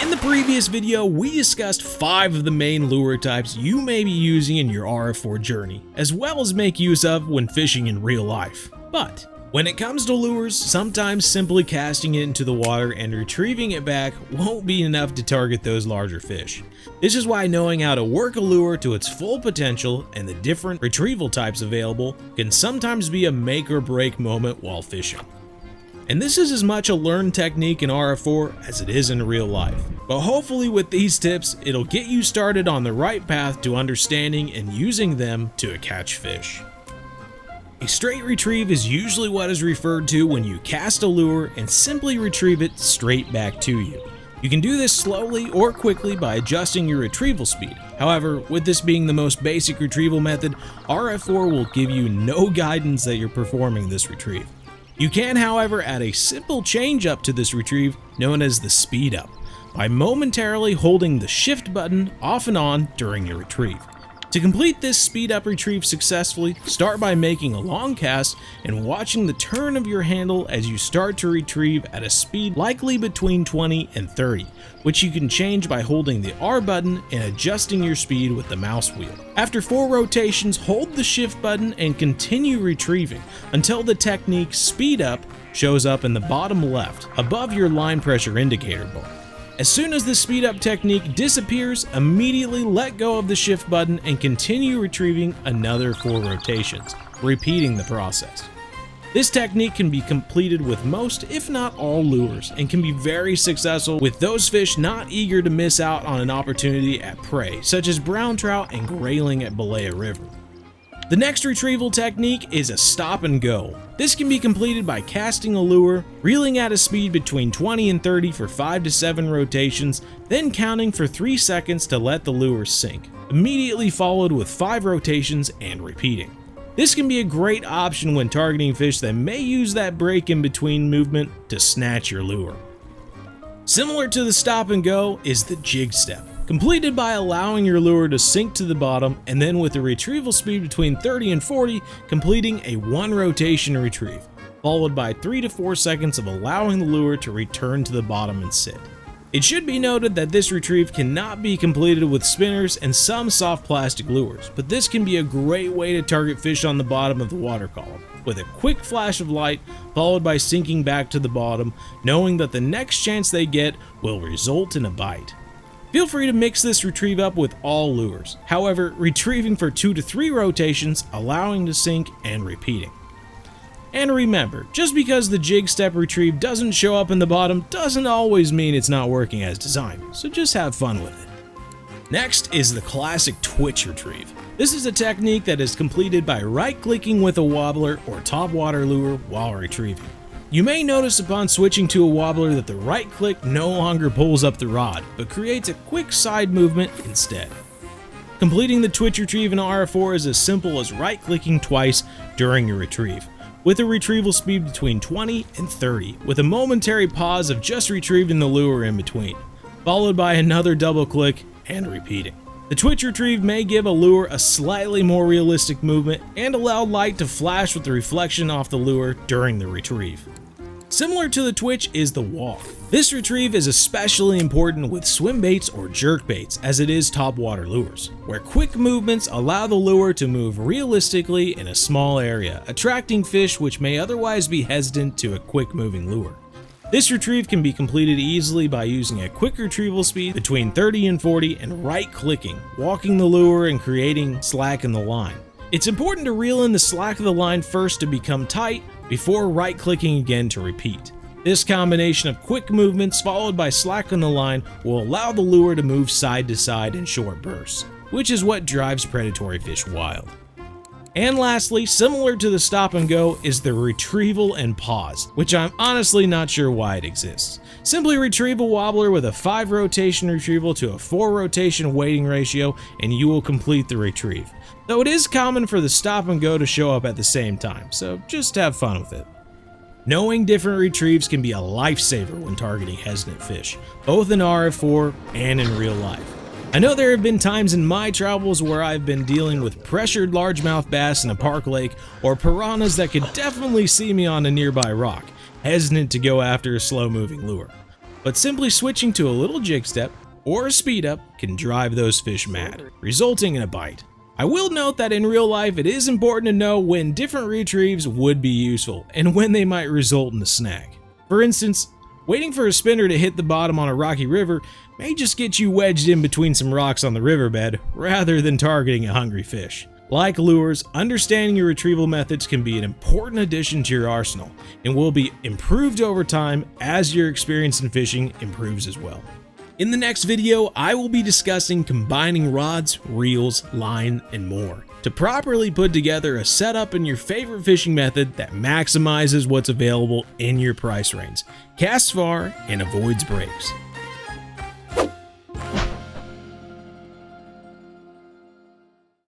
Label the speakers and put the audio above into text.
Speaker 1: In the previous video, we discussed 5 of the main lure types you may be using in your RF4 journey, as well as make use of when fishing in real life. But when it comes to lures, sometimes simply casting it into the water and retrieving it back won't be enough to target those larger fish. This is why knowing how to work a lure to its full potential and the different retrieval types available can sometimes be a make or break moment while fishing. And this is as much a learned technique in RF4 as it is in real life. But hopefully with these tips, it'll get you started on the right path to understanding and using them to catch fish. A straight retrieve is usually what is referred to when you cast a lure and simply retrieve it straight back to you. You can do this slowly or quickly by adjusting your retrieval speed. However, with this being the most basic retrieval method, RF4 will give you no guidance that you're performing this retrieve. You can, however, add a simple change up to this retrieve known as the speed up by momentarily holding the shift button off and on during your retrieve. To complete this speed up retrieve successfully, start by making a long cast and watching the turn of your handle as you start to retrieve at a speed likely between 20 and 30, which you can change by holding the R button and adjusting your speed with the mouse wheel. After 4 rotations, hold the shift button and continue retrieving until the technique speed up shows up in the bottom left above your line pressure indicator bar. As soon as the speed up technique disappears, immediately let go of the shift button and continue retrieving another 4 rotations, repeating the process. This technique can be completed with most, if not all, lures and can be very successful with those fish not eager to miss out on an opportunity at prey, such as brown trout and grayling at Balea River. The next retrieval technique is a stop and go. This can be completed by casting a lure, reeling at a speed between 20 and 30 for 5 to 7 rotations, then counting for 3 seconds to let the lure sink, immediately followed with 5 rotations and repeating. This can be a great option when targeting fish that may use that break in between movement to snatch your lure. Similar to the stop and go is the jig step, completed by allowing your lure to sink to the bottom and then with a retrieval speed between 30 and 40, completing a 1 rotation retrieve, followed by 3 to 4 seconds of allowing the lure to return to the bottom and sit. It should be noted that this retrieve cannot be completed with spinners and some soft plastic lures, but this can be a great way to target fish on the bottom of the water column, with a quick flash of light followed by sinking back to the bottom, knowing that the next chance they get will result in a bite. Feel free to mix this retrieve up with all lures, however, retrieving for 2 to 3 rotations, allowing to sink and repeating. And remember, just because the jig step retrieve doesn't show up in the bottom doesn't always mean it's not working as designed, so just have fun with it. Next is the classic twitch retrieve. This is a technique that is completed by right-clicking with a wobbler or topwater lure while retrieving. You may notice upon switching to a wobbler that the right click no longer pulls up the rod, but creates a quick side movement instead. Completing the twitch retrieve in RF4 is as simple as right-clicking twice during your retrieve, with a retrieval speed between 20 and 30, with a momentary pause of just retrieving the lure in between, followed by another double click and repeating. The twitch retrieve may give a lure a slightly more realistic movement and allow light to flash with the reflection off the lure during the retrieve. Similar to the twitch is the walk. This retrieve is especially important with swim baits or jerk baits as it is topwater lures, where quick movements allow the lure to move realistically in a small area, attracting fish which may otherwise be hesitant to a quick moving lure. This retrieve can be completed easily by using a quick retrieval speed between 30 and 40 and right-clicking, walking the lure and creating slack in the line. It's important to reel in the slack of the line first to become tight before right-clicking again to repeat. This combination of quick movements followed by slack on the line will allow the lure to move side to side in short bursts, which is what drives predatory fish wild. And lastly, similar to the stop and go is the retrieval and pause, which I'm honestly not sure why it exists. Simply retrieve a wobbler with a 5 rotation retrieval to a 4 rotation weighting ratio and you will complete the retrieve. Though it is common for the stop and go to show up at the same time, so just have fun with it. Knowing different retrieves can be a lifesaver when targeting hesitant fish, both in RF4 and in real life. I know there have been times in my travels where I've been dealing with pressured largemouth bass in a park lake or piranhas that could definitely see me on a nearby rock, hesitant to go after a slow-moving lure. But simply switching to a little jig step or a speed up can drive those fish mad, resulting in a bite. I will note that in real life it is important to know when different retrieves would be useful and when they might result in a snag. For instance, waiting for a spinner to hit the bottom on a rocky river may just get you wedged in between some rocks on the riverbed rather than targeting a hungry fish. Like lures, understanding your retrieval methods can be an important addition to your arsenal and will be improved over time as your experience in fishing improves as well. In the next video, I will be discussing combining rods, reels, line, and more to properly put together a setup in your favorite fishing method that maximizes what's available in your price range, casts far, and avoids breaks.